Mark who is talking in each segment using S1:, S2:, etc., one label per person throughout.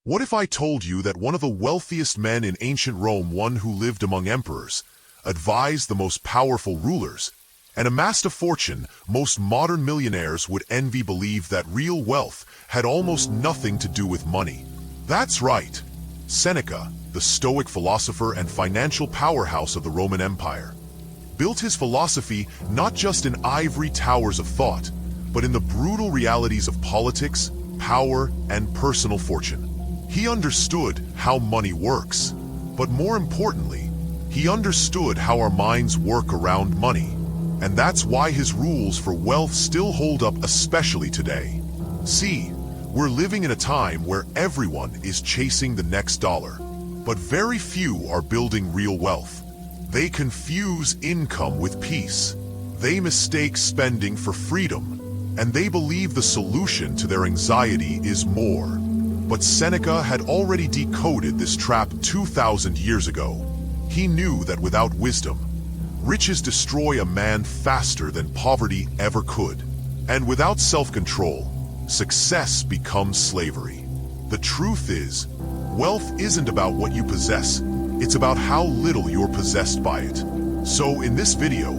S1: What if I told you that one of the wealthiest men in ancient Rome, one who lived among emperors, advised the most powerful rulers, and amassed a fortune most modern millionaires would envy, believe that real wealth had almost nothing to do with money? That's right. Seneca, the Stoic philosopher and financial powerhouse of the Roman Empire, built his philosophy not just in ivory towers of thought, but in the brutal realities of politics, power, and personal fortune. He understood how money works, but more importantly, he understood how our minds work around money. And that's why his rules for wealth still hold up, especially today. See, we're living in a time where everyone is chasing the next dollar, but very few are building real wealth. They confuse income with peace. They mistake spending for freedom, and they believe the solution to their anxiety is more. But Seneca had already decoded this trap 2,000 years ago. He knew that without wisdom, riches destroy a man faster than poverty ever could. And without self-control, success becomes slavery. The truth is, wealth isn't about what you possess, it's about how little you're possessed by it. So in this video,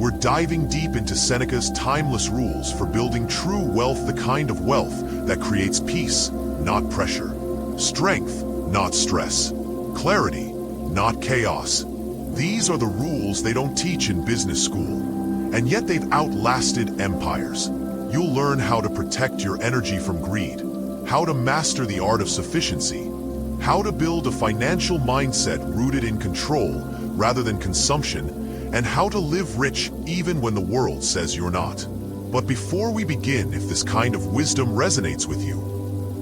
S1: we're diving deep into Seneca's timeless rules for building true wealth, the kind of wealth that creates peace, not pressure, strength, not stress, clarity, not chaos. These are the rules they don't teach in business school, and yet they've outlasted empires. You'll learn how to protect your energy from greed, how to master the art of sufficiency, how to build a financial mindset rooted in control rather than consumption, and how to live rich even when the world says you're not. But before we begin, if this kind of wisdom resonates with you,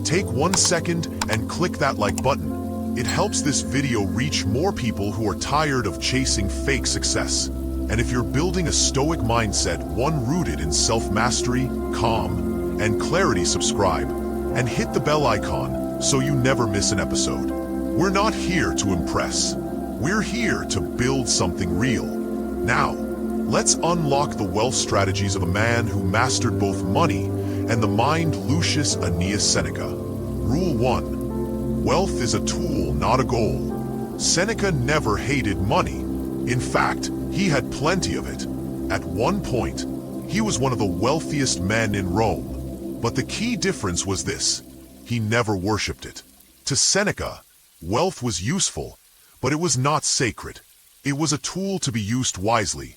S1: take 1 second and click that like button. It helps this video reach more people who are tired of chasing fake success. And if you're building a stoic mindset, one rooted in self-mastery, calm, and clarity, subscribe and hit the bell icon so you never miss an episode. We're not here to impress. We're here to build something real. Now, let's unlock the wealth strategies of a man who mastered both money and the mind, Lucius Annaeus Seneca. Rule 1. Wealth is a tool, not a goal. Seneca never hated money. In fact, he had plenty of it. At one point, he was one of the wealthiest men in Rome. But the key difference was this: he never worshipped it. To Seneca, wealth was useful, but it was not sacred. It was a tool to be used wisely,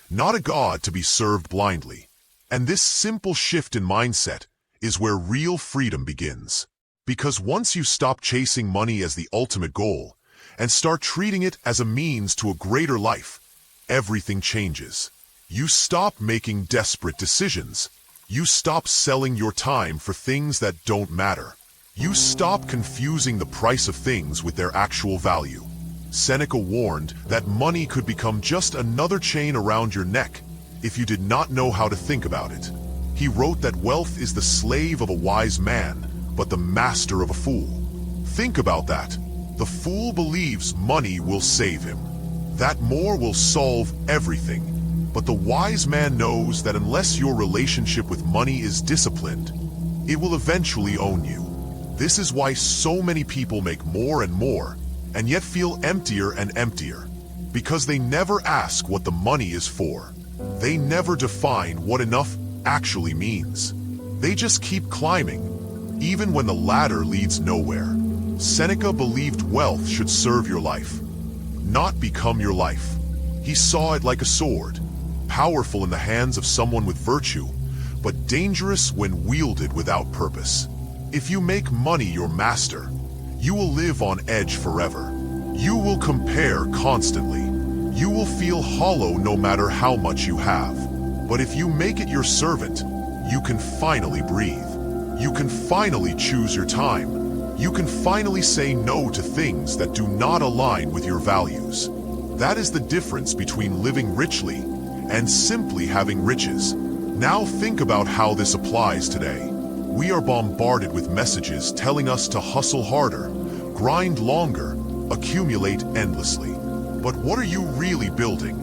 S1: not a god to be served blindly. And this simple shift in mindset is where real freedom begins. Because once you stop chasing money as the ultimate goal and start treating it as a means to a greater life, everything changes. You stop making desperate decisions. You stop selling your time for things that don't matter. You stop confusing the price of things with their actual value. Seneca warned that money could become just another chain around your neck if you did not know how to think about it. He wrote that wealth is the slave of a wise man, but the master of a fool. Think about that. The fool believes money will save him, that more will solve everything. But the wise man knows that unless your relationship with money is disciplined, it will eventually own you. This is why so many people make more and more, and yet feel emptier and emptier, because they never ask what the money is for. They never define what enough actually means. They just keep climbing, even when the ladder leads nowhere. Seneca believed wealth should serve your life, not become your life. He saw it like a sword, powerful in the hands of someone with virtue, but dangerous when wielded without purpose. If you make money your master, you will live on edge forever. You will compare constantly. You will feel hollow no matter how much you have. But if you make it your servant, you can finally breathe. You can finally choose your time. You can finally say no to things that do not align with your values. That is the difference between living richly and simply having riches. Now think about how this applies today. We are bombarded with messages telling us to hustle harder, grind longer, accumulate endlessly. But what are you really building?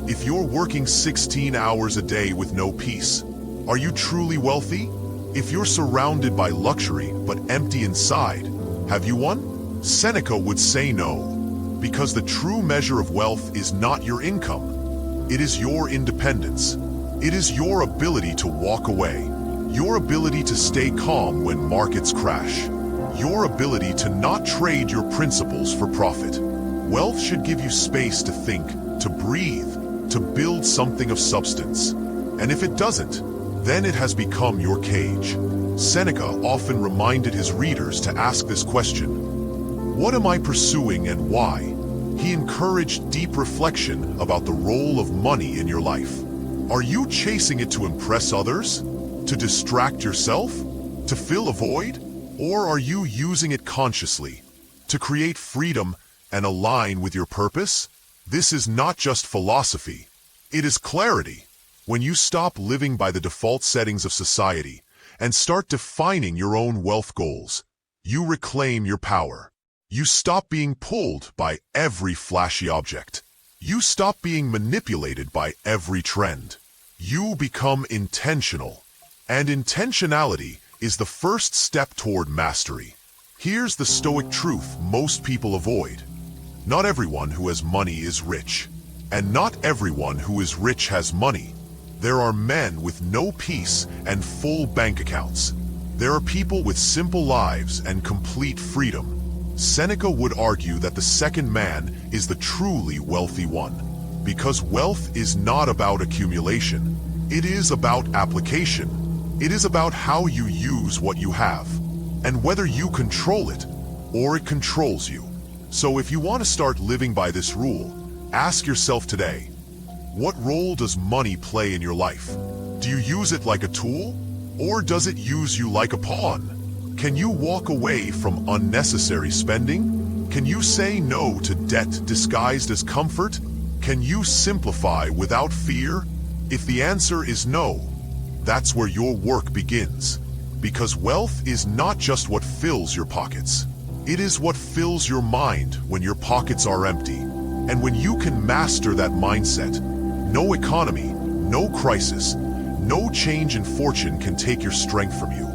S1: If you're working 16 hours a day with no peace, are you truly wealthy? If you're surrounded by luxury but empty inside, Have you one? Seneca would say no, because the true measure of wealth is not your income. It is your independence. It is your ability to walk away, your ability to stay calm when markets crash, your ability to not trade your principles for profit. Wealth should give you space to think, to breathe, to build something of substance. And if it doesn't, then it has become your cage. Seneca often reminded his readers to ask this question: what am I pursuing and why? He encouraged deep reflection about the role of money in your life. Are you chasing it to impress others? To distract yourself? To fill a void? Or are you using it consciously to create freedom and align with your purpose? This is not just philosophy. It is clarity. When you stop living by the default settings of society and start defining your own wealth goals, you reclaim your power. You stop being pulled by every flashy object. You stop being manipulated by every trend. You become intentional. And intentionality is the first step toward mastery. Here's the Stoic truth most people avoid. Not everyone who has money is rich. And not everyone who is rich has money. There are men with no peace and full bank accounts. There are people with simple lives and complete freedom. Seneca would argue that the second man is the truly wealthy one, because wealth is not about accumulation. It is about application. It is about how you use what you have, and whether you control it or it controls you. So if you want to start living by this rule, ask yourself today, what role does money play in your life? Do you use it like a tool, or does it use you like a pawn? Can you walk away from unnecessary spending? Can you say no to debt disguised as comfort? Can you simplify without fear? If the answer is no, that's where your work begins. Because wealth is not just what fills your pockets. It is what fills your mind when your pockets are empty. And when you can master that mindset, no economy, no crisis, no change in fortune can take your strength from you.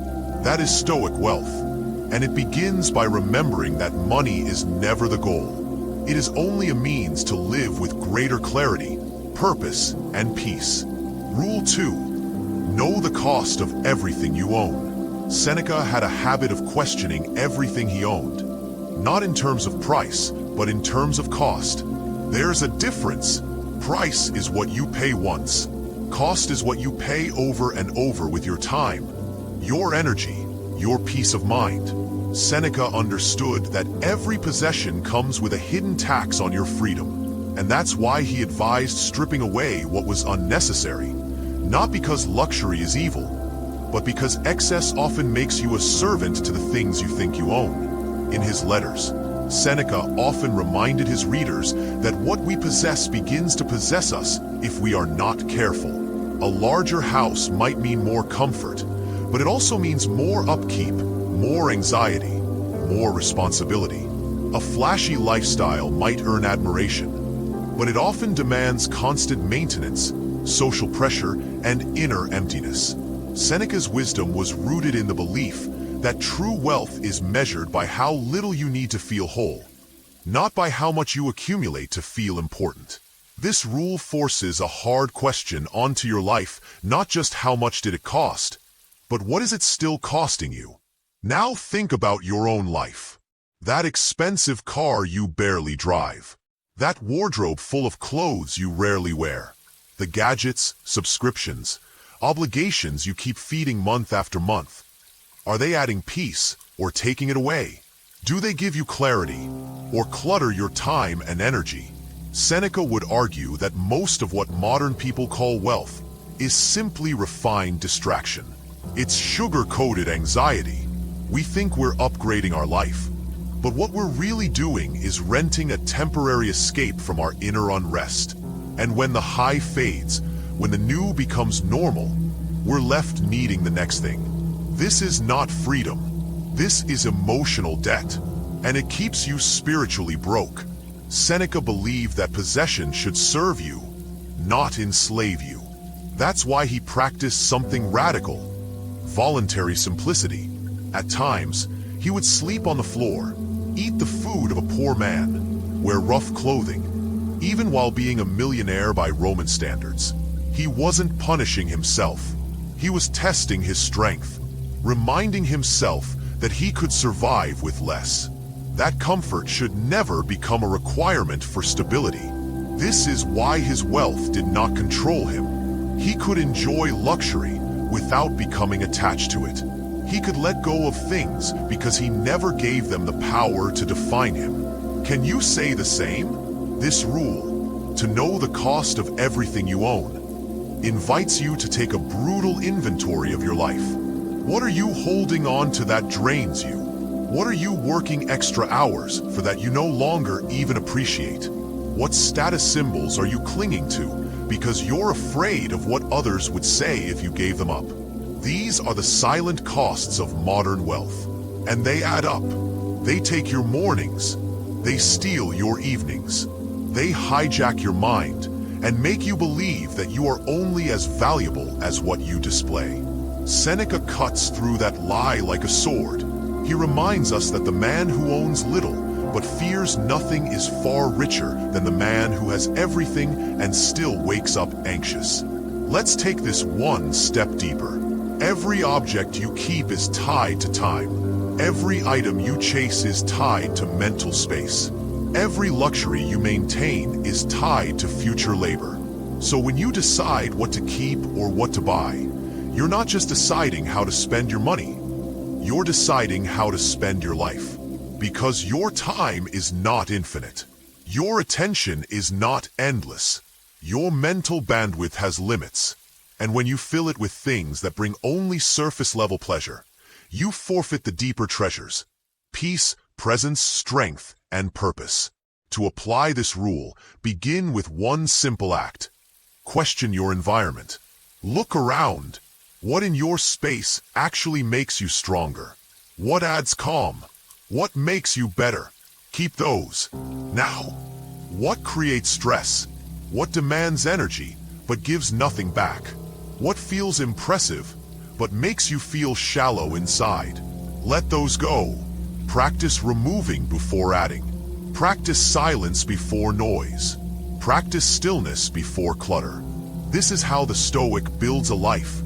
S1: That is Stoic wealth, and it begins by remembering that money is never the goal. It is only a means to live with greater clarity, purpose, and peace. Rule 2. Know the cost of everything you own. Seneca had a habit of questioning everything he owned, not in terms of price, but in terms of cost. There's a difference. Price is what you pay once. Cost is what you pay over and over with your time, your energy, your peace of mind. Seneca understood that every possession comes with a hidden tax on your freedom, and that's why he advised stripping away what was unnecessary, not because luxury is evil, but because excess often makes you a servant to the things you think you own. In his letters, Seneca often reminded his readers that what we possess begins to possess us if we are not careful. A larger house might mean more comfort, but it also means more upkeep, more anxiety, more responsibility. A flashy lifestyle might earn admiration, but it often demands constant maintenance, social pressure, and inner emptiness. Seneca's wisdom was rooted in the belief that true wealth is measured by how little you need to feel whole, not by how much you accumulate to feel important. This rule forces a hard question onto your life, not just how much did it cost, but what is it still costing you? Now think about your own life. That expensive car you barely drive. That wardrobe full of clothes you rarely wear. The gadgets, subscriptions, obligations you keep feeding month after month. Are they adding peace or taking it away? Do they give you clarity or clutter your time and energy? Seneca would argue that most of what modern people call wealth is simply refined distraction. It's sugar-coated anxiety. We think we're upgrading our life, but what we're really doing is renting a temporary escape from our inner unrest. And when the high fades, when the new becomes normal, we're left needing the next thing. This is not freedom. This is emotional debt, and it keeps you spiritually broke. Seneca believed that possession should serve you, not enslave you. That's why he practiced something radical: voluntary simplicity. At times, He would sleep on the floor, eat the food of a poor man, wear rough clothing, even while being a millionaire by Roman standards. He wasn't punishing himself. He was testing his strength, reminding himself that he could survive with less. That comfort should never become a requirement for stability. This is why his wealth did not control him. He could enjoy luxury without becoming attached to it. He could let go of things because he never gave them the power to define him. Can you say the same? This rule, to know the cost of everything you own, invites you to take a brutal inventory of your life. What are you holding on to that drains you? What are you working extra hours for that you no longer even appreciate? What status symbols are you clinging to because you're afraid of what others would say if you gave them up? These are the silent costs of modern wealth, and they add up. They take your mornings, they steal your evenings, they hijack your mind and make you believe that you are only as valuable as what you display. Seneca cuts through that lie like a sword. He reminds us that the man who owns little but fears nothing is far richer than the man who has everything and still wakes up anxious. Let's take this one step deeper. Every object you keep is tied to time. Every item you chase is tied to mental space. Every luxury you maintain is tied to future labor. So when you decide what to keep or what to buy, you're not just deciding how to spend your money. You're deciding how to spend your life. Because your time is not infinite. Your attention is not endless. Your mental bandwidth has limits. And when you fill it with things that bring only surface-level pleasure, you forfeit the deeper treasures: peace, presence, strength, and purpose. To apply this rule, begin with one simple act. Question your environment. Look around. What in your space actually makes you stronger? What adds calm? What makes you better? Keep those. Now, what creates stress? What demands energy but gives nothing back? What feels impressive but makes you feel shallow inside? Let those go. Practice removing before adding. Practice silence before noise. Practice stillness before clutter. This is how the Stoic builds a life.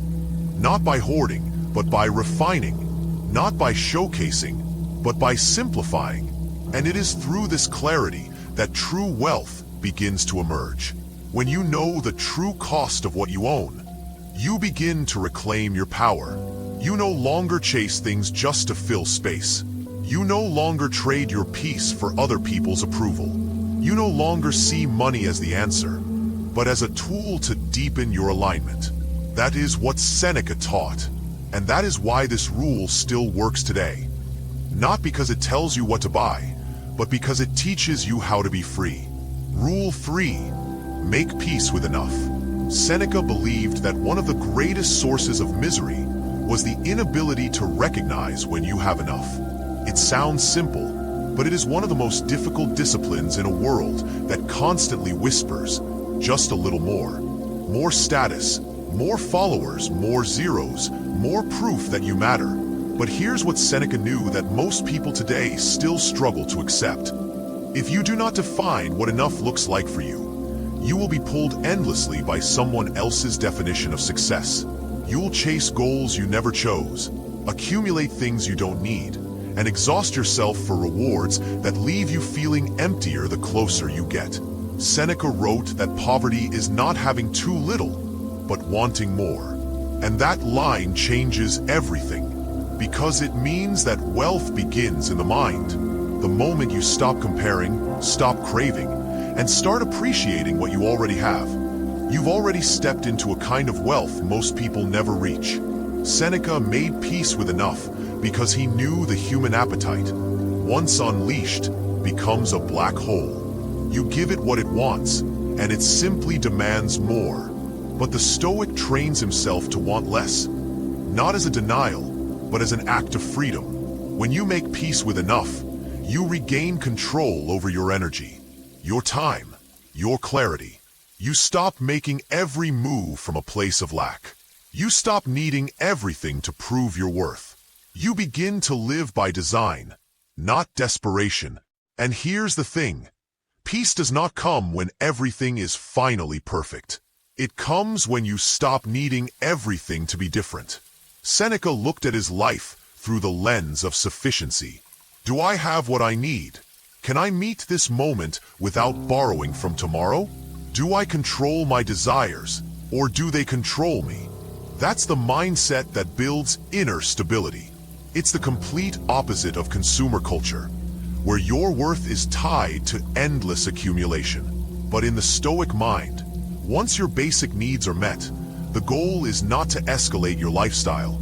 S1: Not by hoarding, but by refining. Not by showcasing, but by simplifying. And it is through this clarity that true wealth begins to emerge. When you know the true cost of what you own, you begin to reclaim your power. You no longer chase things just to fill space. You no longer trade your peace for other people's approval. You no longer see money as the answer, but as a tool to deepen your alignment. That is what Seneca taught, and that is why this rule still works today. Not because it tells you what to buy, but because it teaches you how to be free. Rule 3. Make peace with enough. Seneca believed that one of the greatest sources of misery was the inability to recognize when you have enough. It sounds simple, but it is one of the most difficult disciplines in a world that constantly whispers, just a little more. More status, more followers, more zeros, more proof that you matter. But here's what Seneca knew that most people today still struggle to accept. If you do not define what enough looks like for you, you will be pulled endlessly by someone else's definition of success. You'll chase goals you never chose, accumulate things you don't need, and exhaust yourself for rewards that leave you feeling emptier the closer you get. Seneca wrote that poverty is not having too little, but wanting more. And that line changes everything, because it means that wealth begins in the mind. The moment you stop comparing, stop craving, and start appreciating what you already have, you've already stepped into a kind of wealth most people never reach. Seneca made peace with enough because he knew the human appetite, once unleashed, becomes a black hole. You give it what it wants, and it simply demands more. But the Stoic trains himself to want less, not as a denial, but as an act of freedom. When you make peace with enough, you regain control over your energy, your time, your clarity. You stop making every move from a place of lack. You stop needing everything to prove your worth. You begin to live by design, not desperation. And here's the thing. Peace does not come when everything is finally perfect. It comes when you stop needing everything to be different. Seneca looked at his life through the lens of sufficiency. Do I have what I need? Can I meet this moment without borrowing from tomorrow? Do I control my desires, or do they control me? That's the mindset that builds inner stability. It's the complete opposite of consumer culture, where your worth is tied to endless accumulation. But in the Stoic mind, once your basic needs are met, the goal is not to escalate your lifestyle.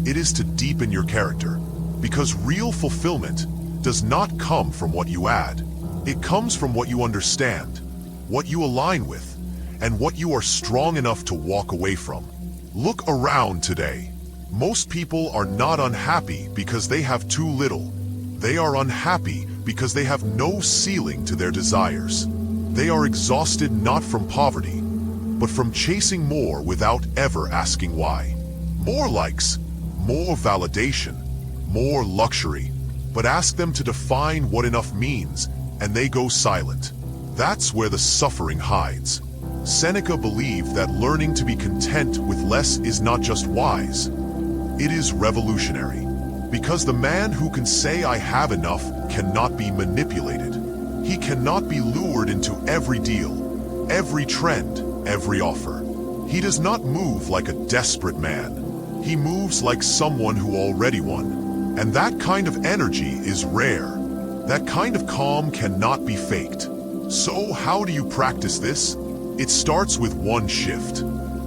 S1: It is to deepen your character, because real fulfillment does not come from what you add. It comes from what you understand, what you align with, and what you are strong enough to walk away from. Look around today. Most people are not unhappy because they have too little. They are unhappy because they have no ceiling to their desires. They are exhausted not from poverty, but from chasing more without ever asking why. More likes, more validation, more luxury. But ask them to define what enough means, and they go silent. That's where the suffering hides. Seneca believed that learning to be content with less is not just wise. It is revolutionary. Because the man who can say I have enough cannot be manipulated. He cannot be lured into every deal, every trend, every offer. He does not move like a desperate man. He moves like someone who already won. And that kind of energy is rare. That kind of calm cannot be faked. So how do you practice this? It starts with one shift.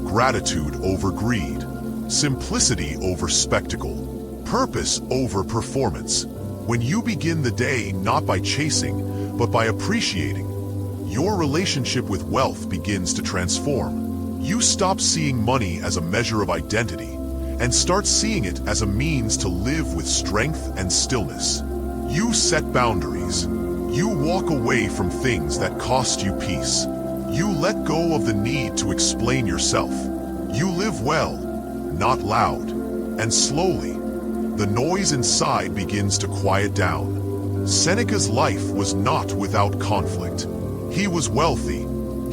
S1: Gratitude over greed. Simplicity over spectacle. Purpose over performance. When you begin the day not by chasing, but by appreciating, your relationship with wealth begins to transform. You stop seeing money as a measure of identity and start seeing it as a means to live with strength and stillness. You set boundaries. You walk away from things that cost you peace. You let go of the need to explain yourself. You live well, not loud, and slowly, the noise inside begins to quiet down. Seneca's life was not without conflict. He was wealthy.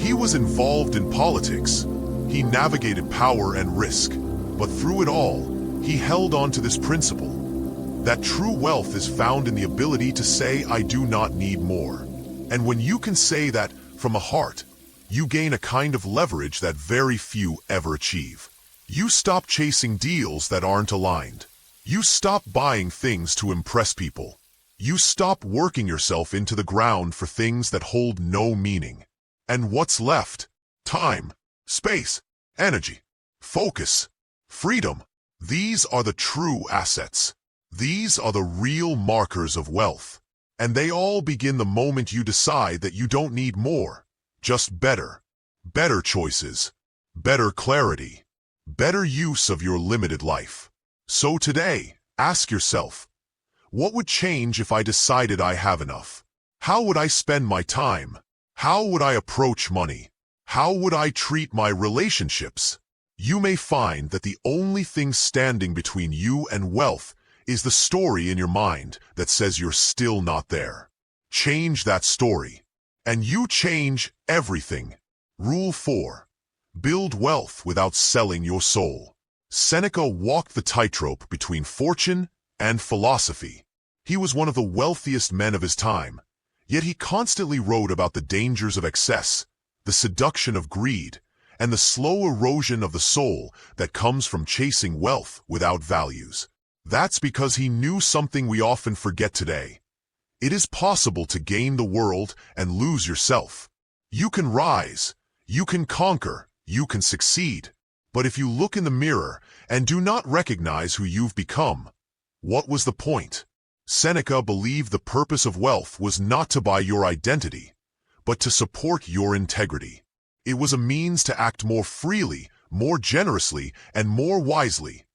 S1: He was involved in politics. He navigated power and risk. But through it all, he held on to this principle, that true wealth is found in the ability to say, I do not need more. And when you can say that from a heart, you gain a kind of leverage that very few ever achieve. You stop chasing deals that aren't aligned. You stop buying things to impress people. You stop working yourself into the ground for things that hold no meaning. And what's left? Time, space, energy, focus, freedom. These are the true assets. These are the real markers of wealth. And they all begin the moment you decide that you don't need more, just better. Better choices, better clarity, better use of your limited life. So today, ask yourself, what would change if I decided I have enough? How would I spend my time? How would I approach money? How would I treat my relationships? You may find that the only thing standing between you and wealth is the story in your mind that says you're still not there. Change that story, and you change everything. Rule 4. Build wealth without selling your soul. Seneca walked the tightrope between fortune and philosophy. He was one of the wealthiest men of his time, yet he constantly wrote about the dangers of excess, the seduction of greed, and the slow erosion of the soul that comes from chasing wealth without values. That's because he knew something we often forget today. It is possible to gain the world and lose yourself. You can rise, you can conquer, you can succeed. But if you look in the mirror and do not recognize who you've become, what was the point? Seneca believed the purpose of wealth was not to buy your identity, but to support your integrity. It was a means to act more freely, more generously, and more wisely,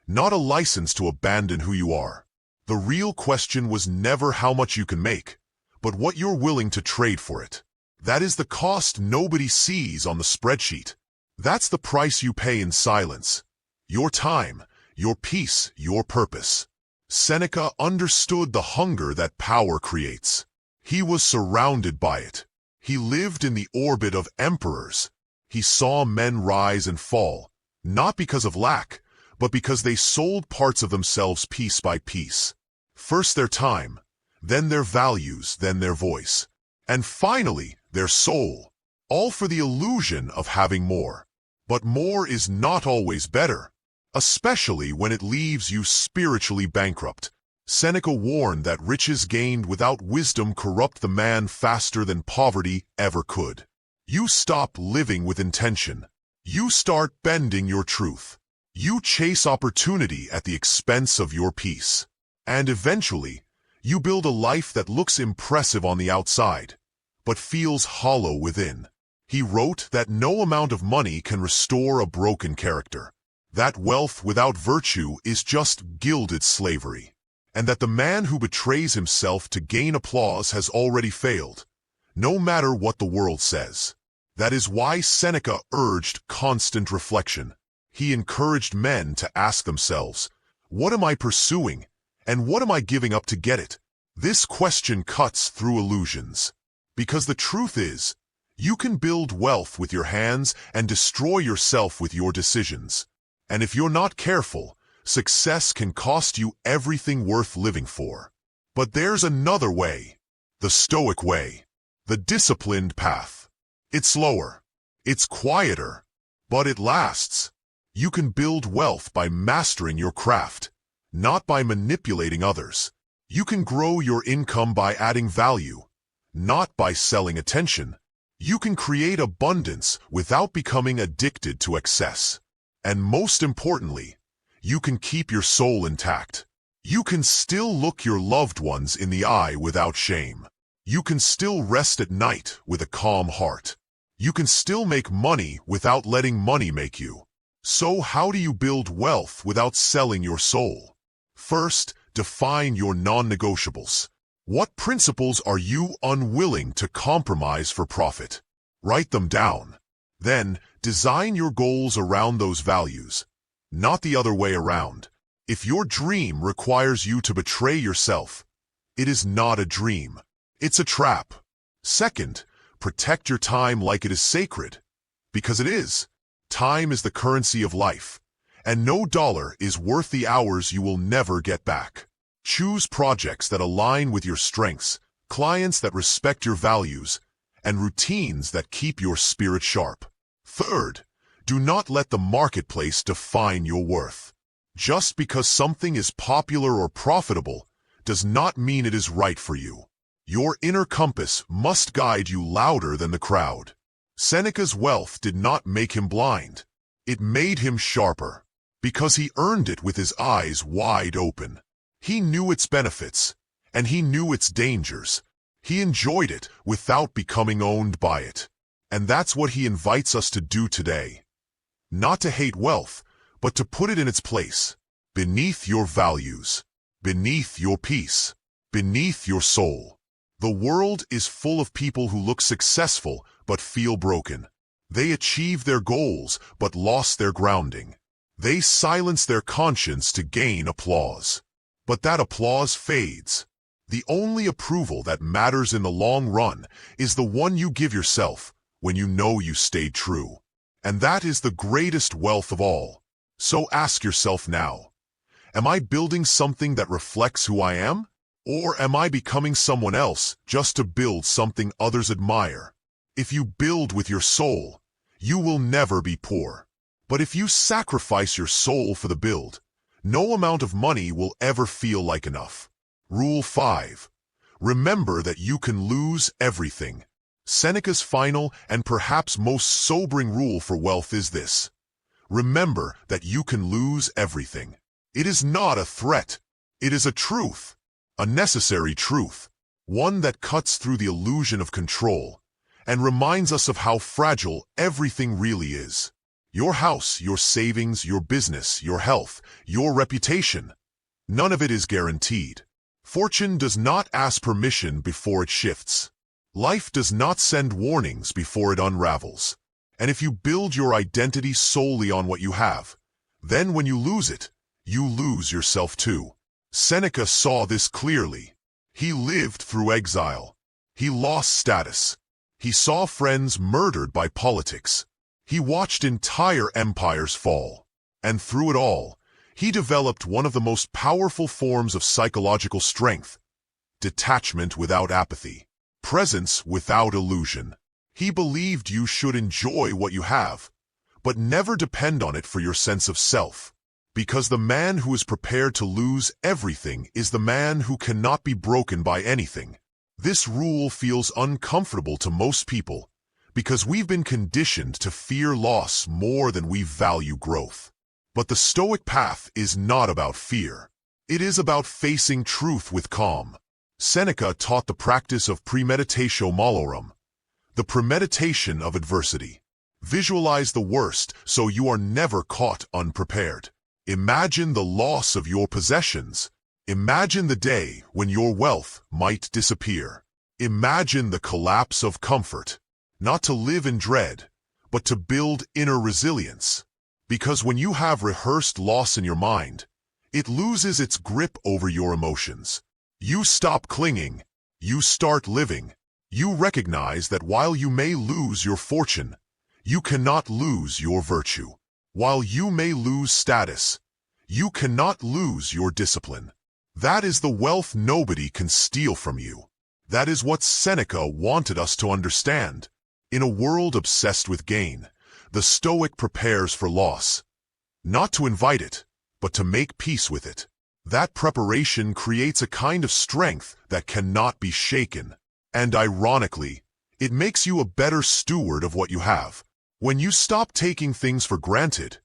S1: not a license to abandon who you are. The real question was never how much you can make, but what you're willing to trade for it. That is the cost nobody sees on the spreadsheet. That's the price you pay in silence. Your time, your peace, your purpose. Seneca understood the hunger that power creates. He was surrounded by it. He lived in the orbit of emperors. He saw men rise and fall, not because of lack, but because they sold parts of themselves piece by piece. First their time, then their values, then their voice, and finally their soul, all for the illusion of having more. But more is not always better, especially when it leaves you spiritually bankrupt. Seneca warned that riches gained without wisdom corrupt the man faster than poverty ever could. You stop living with intention. You start bending your truth. You chase opportunity at the expense of your peace. And eventually, you build a life that looks impressive on the outside, but feels hollow within. He wrote that no amount of money can restore a broken character, that wealth without virtue is just gilded slavery, and that the man who betrays himself to gain applause has already failed, no matter what the world says. That is why Seneca urged constant reflection. He encouraged men to ask themselves, what am I pursuing, and what am I giving up to get it? This question cuts through illusions, because the truth is, you can build wealth with your hands and destroy yourself with your decisions. And if you're not careful, success can cost you everything worth living for. But there's another way, the Stoic way, the disciplined path. It's slower, it's quieter, but it lasts. You can build wealth by mastering your craft, not by manipulating others. You can grow your income by adding value, not by selling attention. You can create abundance without becoming addicted to excess. And most importantly, you can keep your soul intact. You can still look your loved ones in the eye without shame. You can still rest at night with a calm heart. You can still make money without letting money make you. So how do you build wealth without selling your soul? First, define your non-negotiables. What principles are you unwilling to compromise for profit? Write them down. Then, design your goals around those values, not the other way around. If your dream requires you to betray yourself, it is not a dream. It's a trap. Second, protect your time like it is sacred, because it is. Time is the currency of life, and no dollar is worth the hours you will never get back. Choose projects that align with your strengths, clients that respect your values, and routines that keep your spirit sharp. Third, do not let the marketplace define your worth. Just because something is popular or profitable does not mean it is right for you. Your inner compass must guide you louder than the crowd. Seneca's wealth did not make him blind. It made him sharper, because he earned it with his eyes wide open. He knew its benefits, and he knew its dangers. He enjoyed it without becoming owned by it. And that's what he invites us to do today. Not to hate wealth, but to put it in its place, beneath your values, beneath your peace, beneath your soul. The world is full of people who look successful but feel broken. They achieved their goals but lost their grounding. They silence their conscience to gain applause. But that applause fades. The only approval that matters in the long run is the one you give yourself when you know you stayed true. And that is the greatest wealth of all. So ask yourself now, am I building something that reflects who I am? Or am I becoming someone else just to build something others admire? If you build with your soul, you will never be poor. But if you sacrifice your soul for the build, no amount of money will ever feel like enough. Rule 5. Remember that you can lose everything. Seneca's final and perhaps most sobering rule for wealth is this. Remember that you can lose everything. It is not a threat. It is a truth, a necessary truth, one that cuts through the illusion of control and reminds us of how fragile everything really is. Your house, your savings, your business, your health, your reputation. None of it is guaranteed. Fortune does not ask permission before it shifts. Life does not send warnings before it unravels. And if you build your identity solely on what you have, then when you lose it, you lose yourself too. Seneca saw this clearly. He lived through exile. He lost status. He saw friends murdered by politics. He watched entire empires fall. And through it all, he developed one of the most powerful forms of psychological strength: detachment without apathy, presence without illusion. He believed you should enjoy what you have, but never depend on it for your sense of self. Because the man who is prepared to lose everything is the man who cannot be broken by anything. This rule feels uncomfortable to most people because we've been conditioned to fear loss more than we value growth. But the Stoic path is not about fear. It is about facing truth with calm. Seneca taught the practice of premeditatio malorum, the premeditation of adversity. Visualize the worst so you are never caught unprepared. Imagine the loss of your possessions. Imagine the day when your wealth might disappear. Imagine the collapse of comfort, not to live in dread, but to build inner resilience. Because when you have rehearsed loss in your mind, it loses its grip over your emotions. You stop clinging. You start living. You recognize that while you may lose your fortune, you cannot lose your virtue. While you may lose status, you cannot lose your discipline. That is the wealth nobody can steal from you. That is what Seneca wanted us to understand. In a world obsessed with gain, the Stoic prepares for loss, not to invite it, but to make peace with it. That preparation creates a kind of strength that cannot be shaken. And ironically, it makes you a better steward of what you have. When you stop taking things for granted,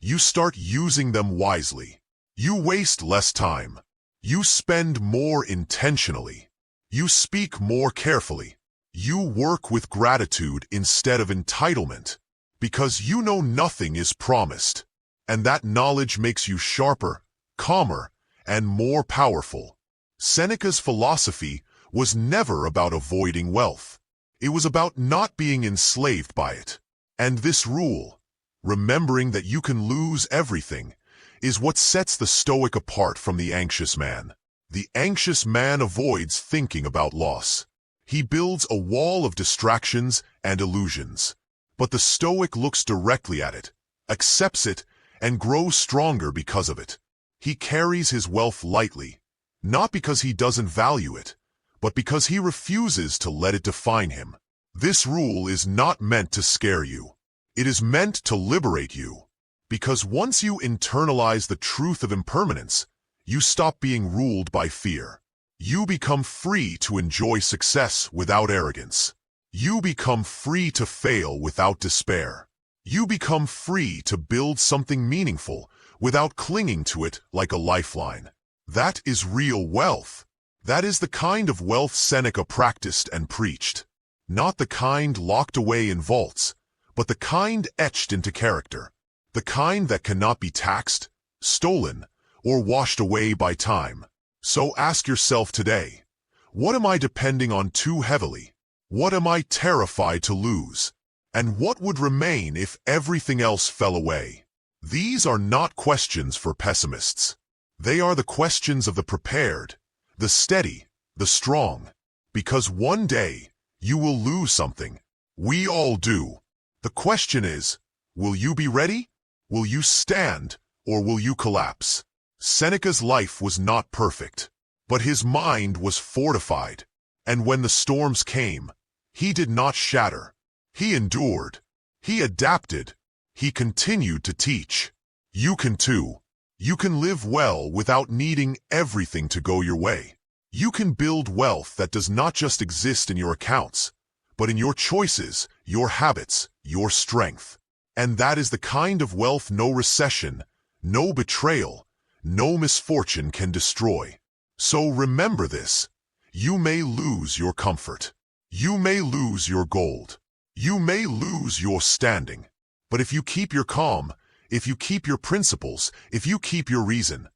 S1: you start using them wisely. You waste less time. You spend more intentionally. You speak more carefully. You work with gratitude instead of entitlement, because you know nothing is promised. And that knowledge makes you sharper, calmer, and more powerful. Seneca's philosophy was never about avoiding wealth. It was about not being enslaved by it. And this rule, remembering that you can lose everything, is what sets the Stoic apart from the anxious man. The anxious man avoids thinking about loss. He builds a wall of distractions and illusions. But the Stoic looks directly at it, accepts it, and grows stronger because of it. He carries his wealth lightly, not because he doesn't value it, but because he refuses to let it define him. This rule is not meant to scare you. It is meant to liberate you. Because once you internalize the truth of impermanence, you stop being ruled by fear. You become free to enjoy success without arrogance. You become free to fail without despair. You become free to build something meaningful without clinging to it like a lifeline. That is real wealth. That is the kind of wealth Seneca practiced and preached. Not the kind locked away in vaults, but the kind etched into character. The kind that cannot be taxed, stolen, or washed away by time. So ask yourself today, what am I depending on too heavily? What am I terrified to lose? And what would remain if everything else fell away? These are not questions for pessimists. They are the questions of the prepared, the steady, the strong. Because one day, you will lose something. We all do. The question is, will you be ready? Will you stand, or will you collapse? Seneca's life was not perfect, but his mind was fortified. And when the storms came, he did not shatter. He endured. He adapted. He continued to teach. You can too. You can live well without needing everything to go your way. You can build wealth that does not just exist in your accounts, but in your choices, your habits, your strength. And that is the kind of wealth no recession, no betrayal, no misfortune can destroy. So remember this. You may lose your comfort. You may lose your gold. You may lose your standing. But if you keep your calm, if you keep your principles, if you keep your reason,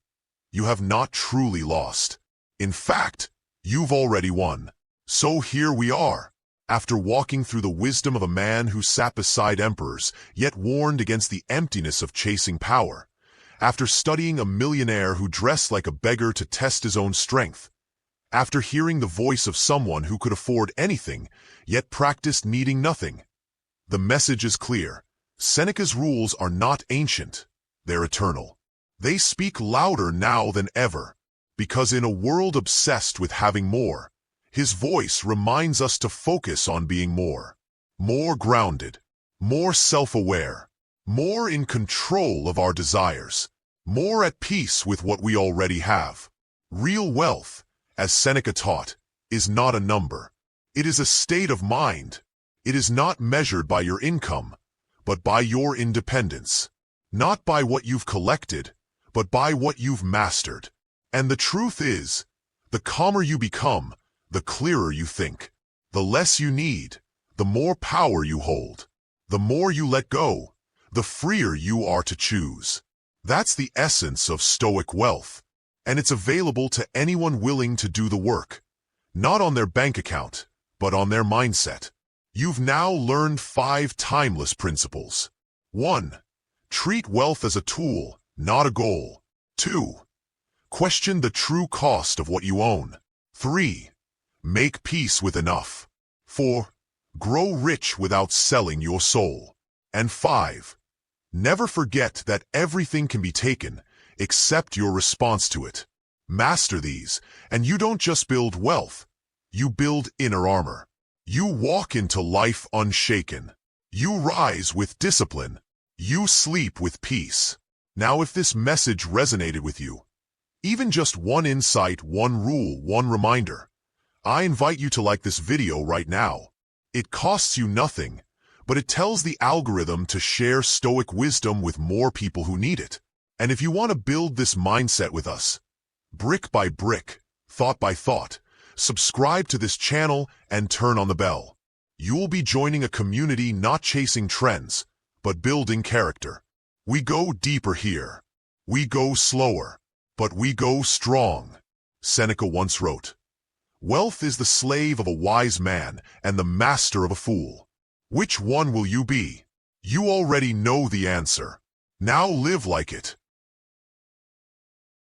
S1: you have not truly lost. In fact, you've already won. So here we are, after walking through the wisdom of a man who sat beside emperors, yet warned against the emptiness of chasing power, After studying a millionaire who dressed like a beggar to test his own strength, after hearing the voice of someone who could afford anything, yet practiced needing nothing, the message is clear. Seneca's rules are not ancient, they're eternal. They speak louder now than ever, because in a world obsessed with having more, his voice reminds us to focus on being more grounded, more self-aware, more in control of our desires, more at peace with what we already have. Real wealth, as Seneca taught, is not a number. It is a state of mind. It is not measured by your income, but by your independence. Not by what you've collected, but by what you've mastered. And the truth is, the calmer you become, the clearer you think. The less you need, the more power you hold. The more you let go, the freer you are to choose. That's the essence of Stoic wealth, and it's available to anyone willing to do the work. Not on their bank account, but on their mindset. You've now learned 5 timeless principles. 1. Treat wealth as a tool, not a goal. 2. Question the true cost of what you own. 3. Make peace with enough. 4. Grow rich without selling your soul. And 5. Never forget that everything can be taken, except your response to it. Master these, and you don't just build wealth, you build inner armor. You walk into life unshaken. You rise with discipline. You sleep with peace. Now, if this message resonated with you, even just one insight, one rule, one reminder, I invite you to like this video right now. It costs you nothing, but it tells the algorithm to share Stoic wisdom with more people who need it. And if you want to build this mindset with us, brick by brick, thought by thought, subscribe to this channel and turn on the bell. You'll be joining a community not chasing trends, but building character. We go deeper here. We go slower, but we go strong. Seneca once wrote, "Wealth is the slave of a wise man and the master of a fool. Which one will you be? You already know the answer. Now live like it.